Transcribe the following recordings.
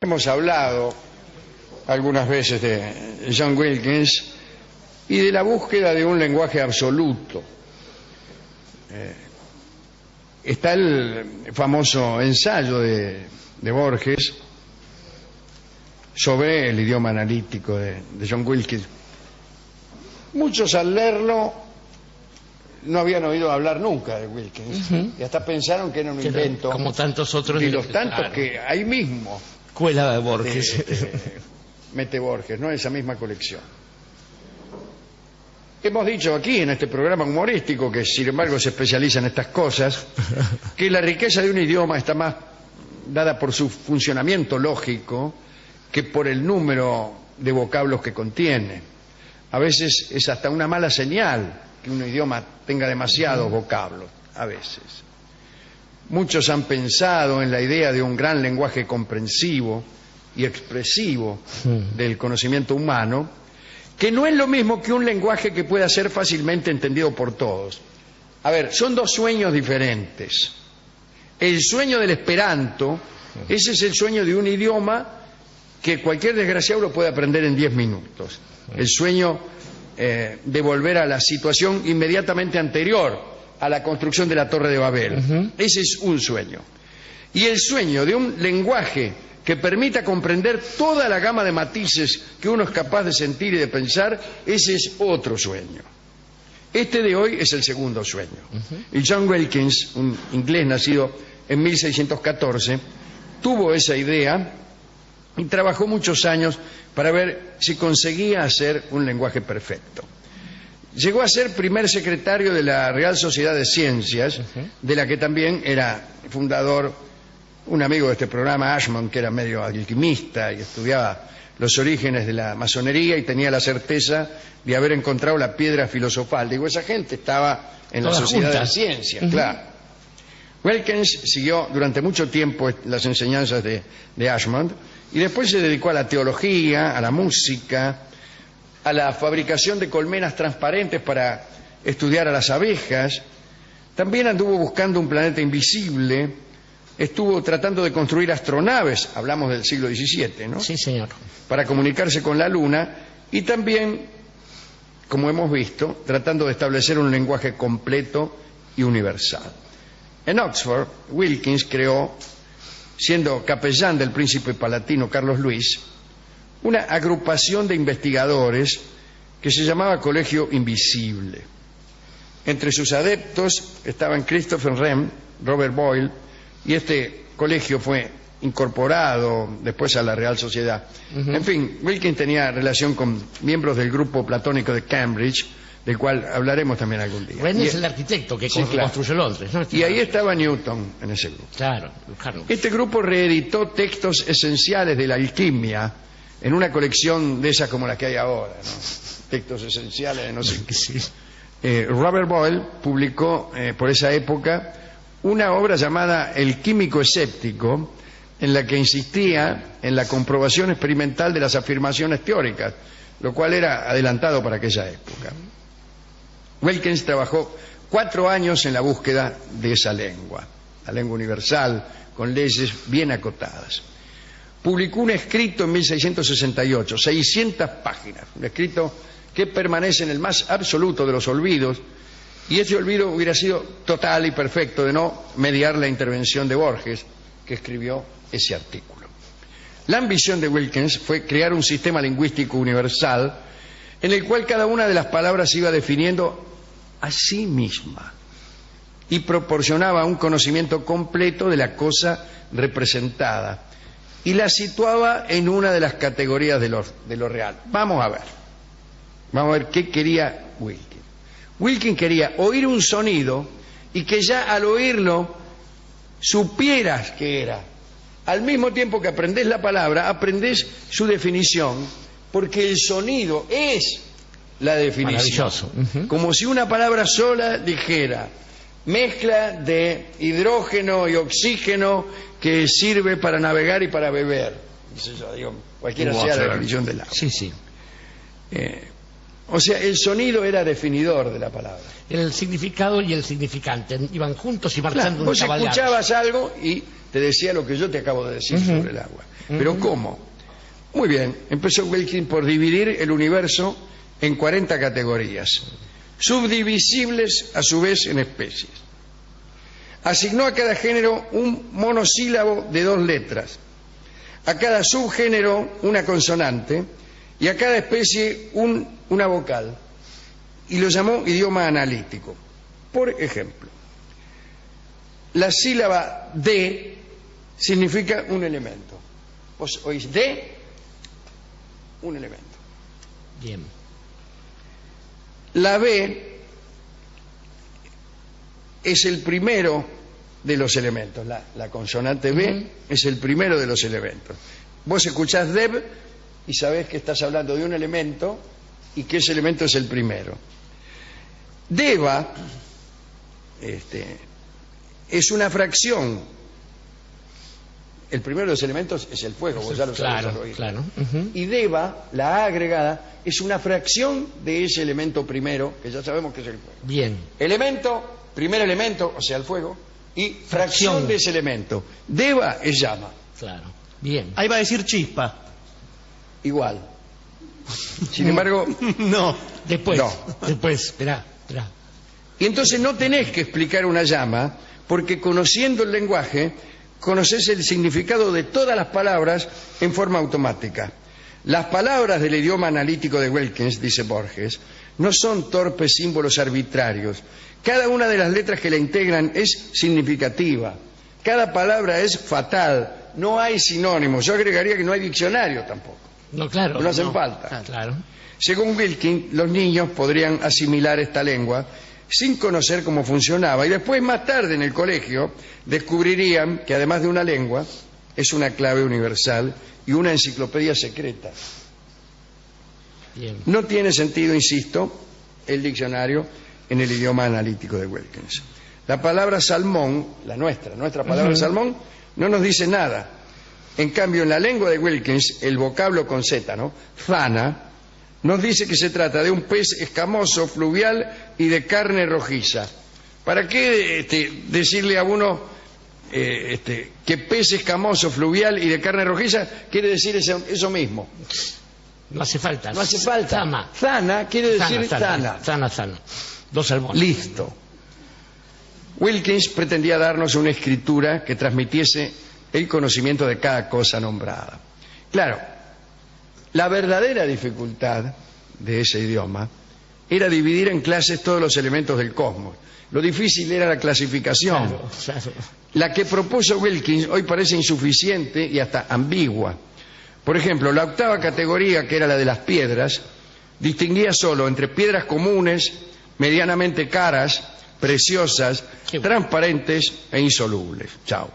Hemos hablado algunas veces de John Wilkins y de la búsqueda de un lenguaje absoluto. Está el famoso ensayo de Borges sobre el idioma analítico de John Wilkins. Muchos al leerlo no habían oído hablar nunca de Wilkins y hasta pensaron que era un invento como tantos otros de los tantos que ahí mismo escuela de Borges mete Borges, ¿no? Esa misma colección. Hemos dicho aquí en este programa humorístico, que sin embargo se especializa en estas cosas, que la riqueza de un idioma está más dada por su funcionamiento lógico que por el número de vocablos que contiene. A veces es hasta una mala señal que un idioma tenga demasiados vocablos, a veces. Muchos han pensado en la idea de un gran lenguaje comprensivo y expresivo del conocimiento humano, que no es lo mismo que un lenguaje que pueda ser fácilmente entendido por todos. A ver, son dos sueños diferentes. El sueño del esperanto, ese es el sueño de un idioma que cualquier desgraciado lo puede aprender en 10 minutos. El sueño de volver a la situación inmediatamente anterior a la construcción de la Torre de Babel. Ese es un sueño. Y el sueño de un lenguaje que permita comprender toda la gama de matices que uno es capaz de sentir y de pensar, ese es otro sueño. Este de hoy es el segundo sueño. Y John Wilkins, un inglés nacido en 1614, tuvo esa idea y trabajó muchos años para ver si conseguía hacer un lenguaje perfecto. Llegó a ser primer secretario de la Real Sociedad de Ciencias, de la que también era fundador un amigo de este programa, Ashmond, que era medio alquimista y estudiaba los orígenes de la masonería y tenía la certeza de haber encontrado la piedra filosofal. Digo, esa gente estaba en la Sociedad de Ciencias, claro. Wilkins siguió durante mucho tiempo las enseñanzas de Ashmond y después se dedicó a la teología, a la música, a la fabricación de colmenas transparentes para estudiar a las abejas. También anduvo buscando un planeta invisible. Estuvo tratando de construir astronaves, hablamos del siglo XVII, ¿no? Sí, señor. Para comunicarse con la Luna y también, como hemos visto, tratando de establecer un lenguaje completo y universal. En Oxford, Wilkins creó, siendo capellán del príncipe palatino Carlos Luis, una agrupación de investigadores que se llamaba Colegio Invisible. Entre sus adeptos estaban Christopher Wren, Robert Boyle, y este colegio fue incorporado después a la Real Sociedad. En fin, Wilkins tenía relación con miembros del grupo platónico de Cambridge, del cual hablaremos también algún día. Wren es el arquitecto que construyó Londres, ¿no? Y ahí estaba Newton en ese grupo. Claro. Este grupo reeditó textos esenciales de la alquimia en una colección de esas como las que hay ahora, ¿no? Textos esenciales de no sé qué. Sí. Robert Boyle publicó por esa época una obra llamada El químico escéptico, en la que insistía en la comprobación experimental de las afirmaciones teóricas, lo cual era adelantado para aquella época. Wilkins trabajó 4 años en la búsqueda de esa lengua, la lengua universal, con leyes bien acotadas. Publicó un escrito en 1668, 600 páginas, un escrito que permanece en el más absoluto de los olvidos. Y ese olvido hubiera sido total y perfecto de no mediar la intervención de Borges, que escribió ese artículo. La ambición de Wilkins fue crear un sistema lingüístico universal en el cual cada una de las palabras se iba definiendo a sí misma y proporcionaba un conocimiento completo de la cosa representada y la situaba en una de las categorías de lo real. Vamos a ver qué quería Wilkins. Wilkins quería oír un sonido y que ya al oírlo supieras qué era. Al mismo tiempo que aprendés la palabra, aprendés su definición, porque el sonido es la definición. Maravilloso. Como si una palabra sola dijera mezcla de hidrógeno y oxígeno que sirve para navegar y para beber. Digo, cualquiera sea la definición del agua. Sí, sí. O sea, el sonido era definidor de la palabra. El significado y el significante iban juntos y marchando Claro, vos cabalgados. escuchabas algo y te decía lo que yo te acabo de decir sobre el agua. Pero ¿cómo? Muy bien, empezó Wilkins por dividir el universo en 40 categorías, subdivisibles a su vez en especies. Asignó a cada género un monosílabo de 2 letras, a cada subgénero una consonante y a cada especie una vocal, y lo llamó idioma analítico. Por ejemplo, la sílaba D significa un elemento. Vos oís D, un elemento. Bien. La B es el primero de los elementos. La consonante B es el primero de los elementos. Vos escuchás Deb y sabés que estás hablando de un elemento y que ese elemento es el primero. Deva es una fracción. El primero de los elementos es el fuego, vos ya lo sabés al oír. Claro. Y Deva, la A agregada, es una fracción de ese elemento primero, que ya sabemos que es el fuego. Bien. Elemento, primer elemento, o sea, el fuego, y fracción de ese elemento. Deva es llama. Claro. Bien. Ahí va a decir chispa. Igual. Sin embargo, No. Después. No. Después. Esperá. y entonces no tenés que explicar una llama, porque conociendo el lenguaje, conocés el significado de todas las palabras en forma automática. Las palabras del idioma analítico de Wilkins, dice Borges, no son torpes símbolos arbitrarios. Cada una de las letras que la integran es significativa. Cada palabra es fatal. No hay sinónimos. Yo agregaría que no hay diccionario tampoco. No, claro. No hacen falta. Claro. Según Wilkins, los niños podrían asimilar esta lengua sin conocer cómo funcionaba, y después, más tarde en el colegio, descubrirían que además de una lengua, es una clave universal y una enciclopedia secreta. Bien. No tiene sentido, insisto, el diccionario en el idioma analítico de Wilkins. La palabra salmón, nuestra palabra salmón, no nos dice nada. En cambio, en la lengua de Wilkins, el vocablo con Z, ¿no? Zana, nos dice que se trata de un pez escamoso, fluvial y de carne rojiza. ¿Para qué decirle a uno que pez escamoso, fluvial y de carne rojiza quiere decir eso mismo? No hace falta. No hace falta. Zama. Zana quiere decir zana. Zana. 2 salmones. Listo. Wilkins pretendía darnos una escritura que transmitiese el conocimiento de cada cosa nombrada. Claro, la verdadera dificultad de ese idioma era dividir en clases todos los elementos del cosmos. Lo difícil era la clasificación. Claro. La que propuso Wilkins hoy parece insuficiente y hasta ambigua. Por ejemplo, la 8ª categoría, que era la de las piedras, distinguía solo entre piedras comunes, medianamente caras, preciosas, transparentes e insolubles. Chao.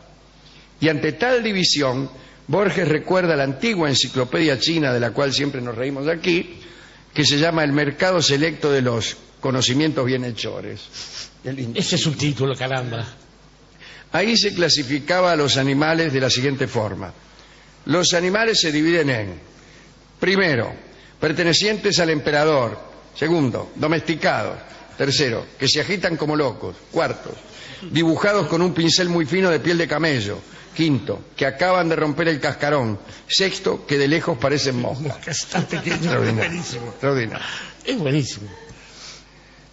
Y ante tal división, Borges recuerda la antigua enciclopedia china, de la cual siempre nos reímos aquí, que se llama El mercado selecto de los conocimientos bienhechores. Ese es un título, caramba. Ahí se clasificaba a los animales de la siguiente forma. Los animales se dividen en: primero, pertenecientes al emperador; segundo, domesticados; tercero, que se agitan como locos; cuarto, dibujados con un pincel muy fino de piel de camello; quinto, que acaban de romper el cascarón; sexto, que de lejos parecen moscas. Extraordinario. Es buenísimo.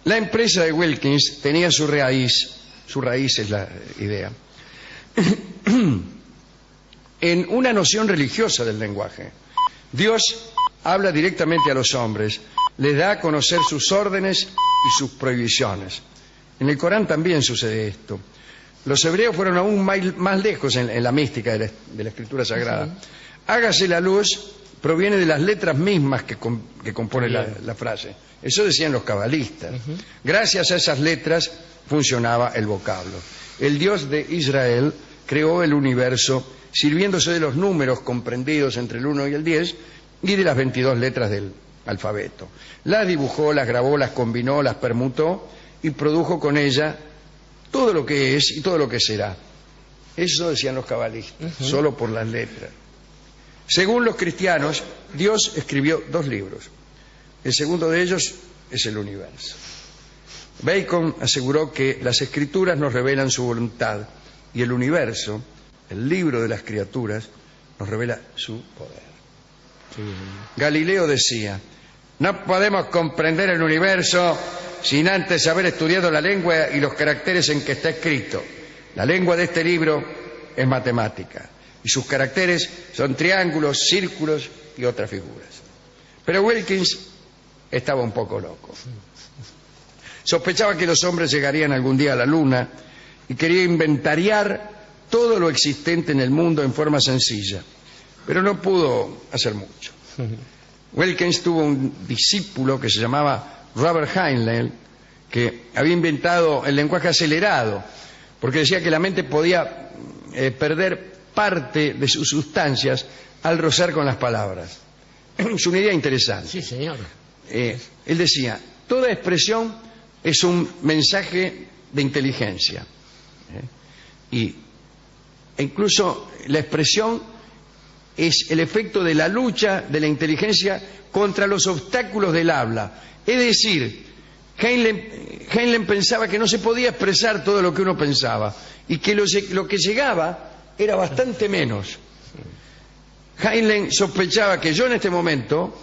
La empresa de Wilkins tenía su raíz es la idea, en una noción religiosa del lenguaje. Dios habla directamente a los hombres, les da a conocer sus órdenes y sus prohibiciones. En el Corán también sucede esto. Los hebreos fueron aún más lejos en la mística de la Escritura Sagrada. Hágase la luz proviene de las letras mismas que componen la frase. Eso decían los cabalistas. Gracias a esas letras funcionaba el vocablo. El Dios de Israel creó el universo sirviéndose de los números comprendidos entre el 1 y el 10 y de las 22 letras del alfabeto. Las dibujó, las grabó, las combinó, las permutó y produjo con ella todo lo que es y todo lo que será. Eso decían los cabalistas, solo por las letras. Según los cristianos, Dios escribió 2 libros. El segundo de ellos es el universo. Bacon aseguró que las escrituras nos revelan su voluntad y el universo, el libro de las criaturas, nos revela su poder. Sí. Galileo decía: no podemos comprender el universo sin antes haber estudiado la lengua y los caracteres en que está escrito. La lengua de este libro es matemática y sus caracteres son triángulos, círculos y otras figuras. Pero Wilkins estaba un poco loco. Sospechaba que los hombres llegarían algún día a la luna y quería inventariar todo lo existente en el mundo en forma sencilla, pero no pudo hacer mucho. Wilkins tuvo un discípulo que se llamaba Robert Heinlein, que había inventado el lenguaje acelerado, porque decía que la mente podía perder parte de sus sustancias al rozar con las palabras. Es una idea interesante. Sí, señor. Él decía: toda expresión es un mensaje de inteligencia. E incluso la expresión es el efecto de la lucha de la inteligencia contra los obstáculos del habla. Es decir, Heinlein pensaba que no se podía expresar todo lo que uno pensaba y que lo que llegaba era bastante menos. Heinlein sospechaba que yo en este momento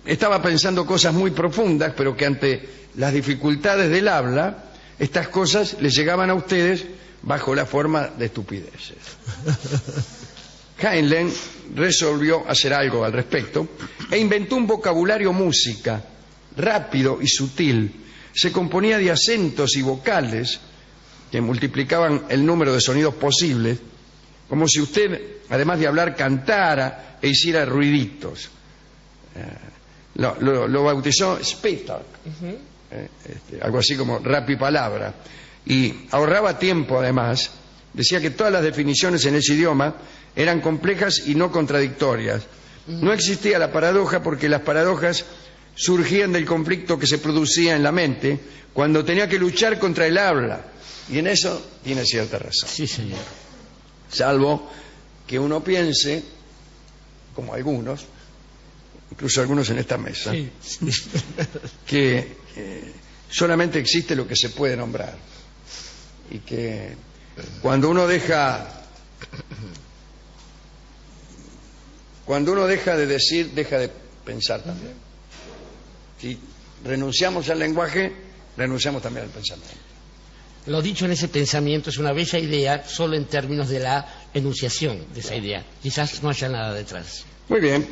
estaba pensando cosas muy profundas, pero que ante las dificultades del habla, estas cosas les llegaban a ustedes bajo la forma de estupideces. Heinlein resolvió hacer algo al respecto e inventó un vocabulario música rápido y sutil. Se componía de acentos y vocales que multiplicaban el número de sonidos posibles, como si usted, además de hablar, cantara e hiciera ruiditos. Lo bautizó speed talk, algo así como rap y palabra, y ahorraba tiempo. Además, decía que todas las definiciones en ese idioma eran complejas y no contradictorias. No existía la paradoja, porque las paradojas surgían del conflicto que se producía en la mente cuando tenía que luchar contra el habla, y en eso tiene cierta razón. Sí, señor. Salvo que uno piense, como algunos, incluso algunos en esta mesa, sí, que solamente existe lo que se puede nombrar, y que cuando uno deja de decir, deja de pensar también. Si renunciamos al lenguaje, renunciamos también al pensamiento. Lo dicho en ese pensamiento es una bella idea, solo en términos de la enunciación de esa idea. Quizás no haya nada detrás. Muy bien.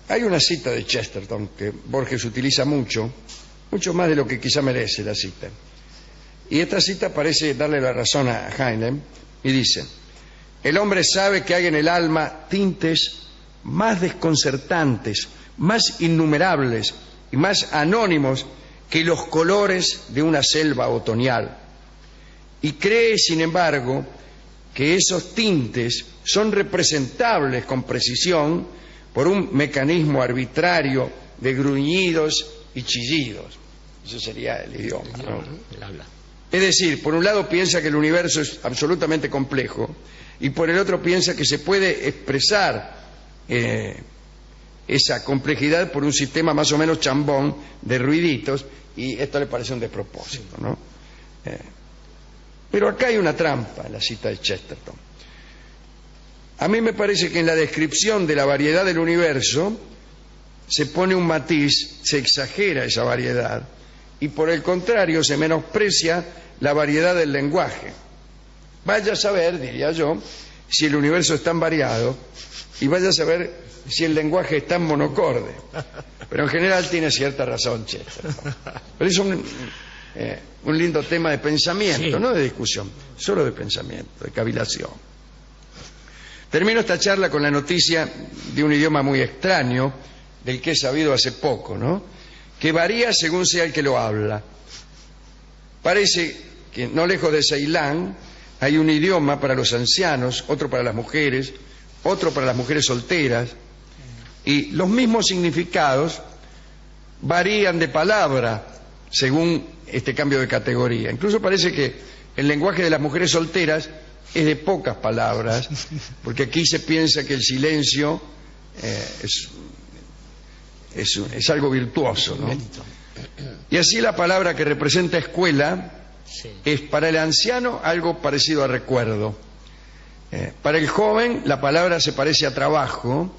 Hay una cita de Chesterton que Borges utiliza mucho más de lo que quizá merece la cita. Y esta cita parece darle la razón a Heinlein, y dice: el hombre sabe que hay en el alma tintes más desconcertantes, más innumerables y más anónimos que los colores de una selva otoñal, y cree, sin embargo, que esos tintes son representables con precisión por un mecanismo arbitrario de gruñidos y chillidos. Eso sería el idioma, ¿no? El habla. Es decir, por un lado piensa que el universo es absolutamente complejo, y por el otro piensa que se puede expresar esa complejidad por un sistema más o menos chambón de ruiditos, y esto le parece un despropósito, ¿no? Pero acá hay una trampa en la cita de Chesterton. A mí me parece que en la descripción de la variedad del universo se pone un matiz, se exagera esa variedad, y por el contrario se menosprecia la variedad del lenguaje. Vaya a saber, diría yo, si el universo es tan variado, y vaya a saber si el lenguaje es tan monocorde. Pero en general tiene cierta razón Chesterton. Pero es un lindo tema de pensamiento, sí, no de discusión, solo de pensamiento, de cavilación. Termino esta charla con la noticia de un idioma muy extraño, del que he sabido hace poco, ¿no? Que varía según sea el que lo habla. Parece que no lejos de Ceilán hay un idioma para los ancianos, otro para las mujeres, otro para las mujeres solteras, y los mismos significados varían de palabra según este cambio de categoría. Incluso parece que el lenguaje de las mujeres solteras es de pocas palabras, porque aquí se piensa que el silencio es algo virtuoso, ¿no? Y así la palabra que representa escuela es para el anciano algo parecido a recuerdo. Para el joven la palabra se parece a trabajo,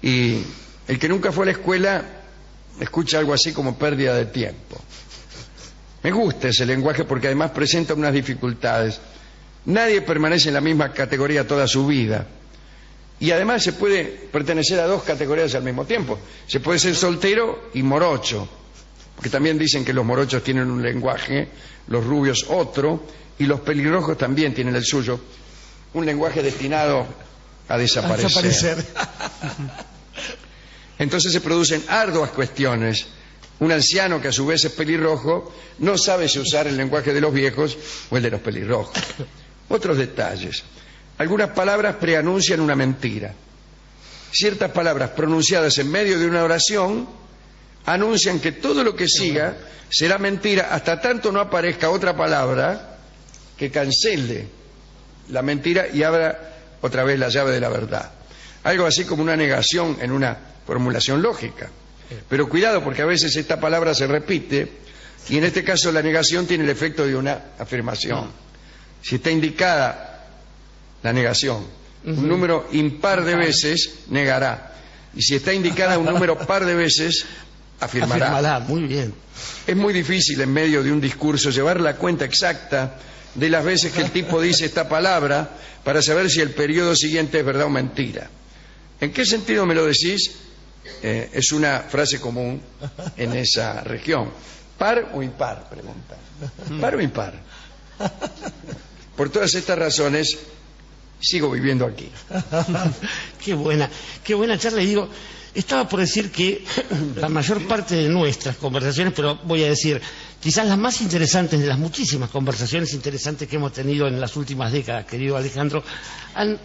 y el que nunca fue a la escuela escucha algo así como pérdida de tiempo. Me gusta ese lenguaje porque además presenta unas dificultades. Nadie permanece en la misma categoría toda su vida. Y además se puede pertenecer a dos categorías al mismo tiempo. Se puede ser soltero y morocho, porque también dicen que los morochos tienen un lenguaje, los rubios otro, y los pelirrojos también tienen el suyo, un lenguaje destinado a desaparecer. Entonces se producen arduas cuestiones. Un anciano que a su vez es pelirrojo no sabe si usar el lenguaje de los viejos o el de los pelirrojos. Otros detalles. Algunas palabras preanuncian una mentira. Ciertas palabras pronunciadas en medio de una oración anuncian que todo lo que siga será mentira hasta tanto no aparezca otra palabra que cancele la mentira y abra otra vez la llave de la verdad. Algo así como una negación en una formulación lógica. Pero cuidado, porque a veces esta palabra se repite y en este caso la negación tiene el efecto de una afirmación. Si está indicada la negación un número impar de veces, negará. Y si está indicada un número par de veces, afirmará. Muy bien. Es muy difícil en medio de un discurso llevar la cuenta exacta de las veces que el tipo dice esta palabra para saber si el periodo siguiente es verdad o mentira. ¿En qué sentido me lo decís? Es una frase común en esa región. ¿Par o impar? Pregunta. ¿Par o impar? Por todas estas razones sigo viviendo aquí. Qué buena charla. Y digo, estaba por decir que la mayor parte de nuestras conversaciones, pero voy a decir, quizás las más interesantes de las muchísimas conversaciones interesantes que hemos tenido en las últimas décadas, querido Alejandro, han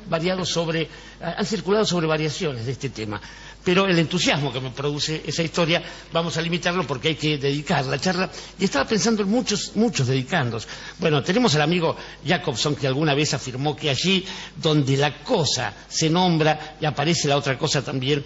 circulado sobre variaciones de este tema. Pero el entusiasmo que me produce esa historia, vamos a limitarlo porque hay que dedicar la charla. Y estaba pensando en muchos dedicandos. Bueno, tenemos al amigo Jacobson, que alguna vez afirmó que allí donde la cosa se nombra y aparece la otra cosa también,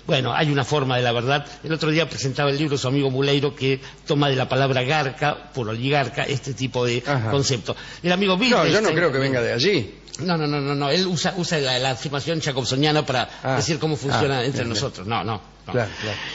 bueno, hay una forma de la verdad. El otro día presentaba el libro su amigo Muleiro, que toma de la palabra garca, por oligarca, este tipo de concepto. El amigo Wittgenstein... No, yo no creo que venga de allí. No, él usa la afirmación jacobsoniana para decir cómo funciona entre nosotros. No. Claro.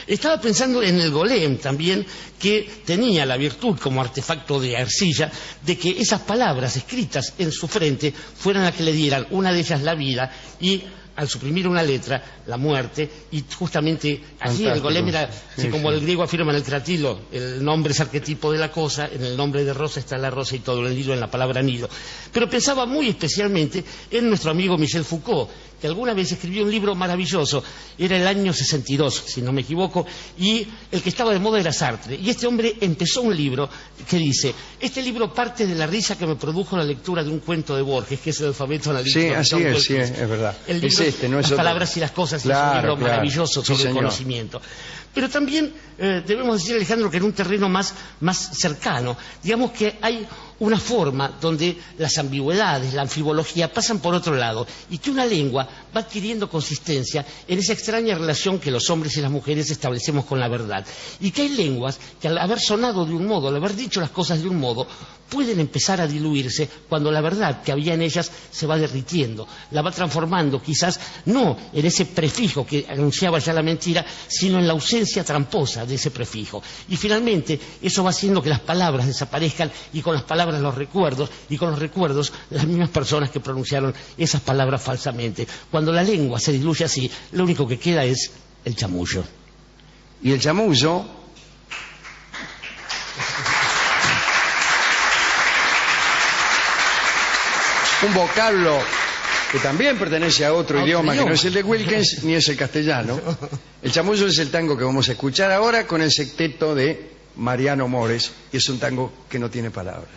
Estaba pensando en el golem también, que tenía la virtud como artefacto de arcilla de que esas palabras escritas en su frente fueran las que le dieran, una de ellas la vida y al suprimir una letra, la muerte, y justamente allí el golem era, como el griego afirma en el Cratilo, el nombre es arquetipo de la cosa, en el nombre de rosa está la rosa y todo el hilo en la palabra nido. Pero pensaba muy especialmente en nuestro amigo Michel Foucault, que alguna vez escribió un libro maravilloso, era el año 62, si no me equivoco, y el que estaba de moda era Sartre. Y este hombre empezó un libro que dice, este libro parte de la risa que me produjo la lectura de un cuento de Borges, que es el alfabeto analítico. Sí, así es, sí, es verdad. El libro, no es las palabras y las cosas, claro, es un libro maravilloso sobre el conocimiento. Pero también debemos decir, Alejandro, que en un terreno más cercano, digamos que hay una forma donde las ambigüedades, la anfibología pasan por otro lado y que una lengua va adquiriendo consistencia en esa extraña relación que los hombres y las mujeres establecemos con la verdad. Y que hay lenguas que al haber sonado de un modo, al haber dicho las cosas de un modo, pueden empezar a diluirse cuando la verdad que había en ellas se va derritiendo, la va transformando quizás no en ese prefijo que anunciaba ya la mentira, sino en la ausencia tramposa de ese prefijo. Y finalmente eso va haciendo que las palabras desaparezcan y con las palabras los recuerdos y con los recuerdos las mismas personas que pronunciaron esas palabras falsamente. Cuando la lengua se diluye así, lo único que queda es el chamullo. Y el chamullo un vocablo que también pertenece a otro idioma que no es el de Wilkins ni es el castellano. El chamullo es el tango que vamos a escuchar ahora con el sexteto de Mariano Mores, y es un tango que no tiene palabras.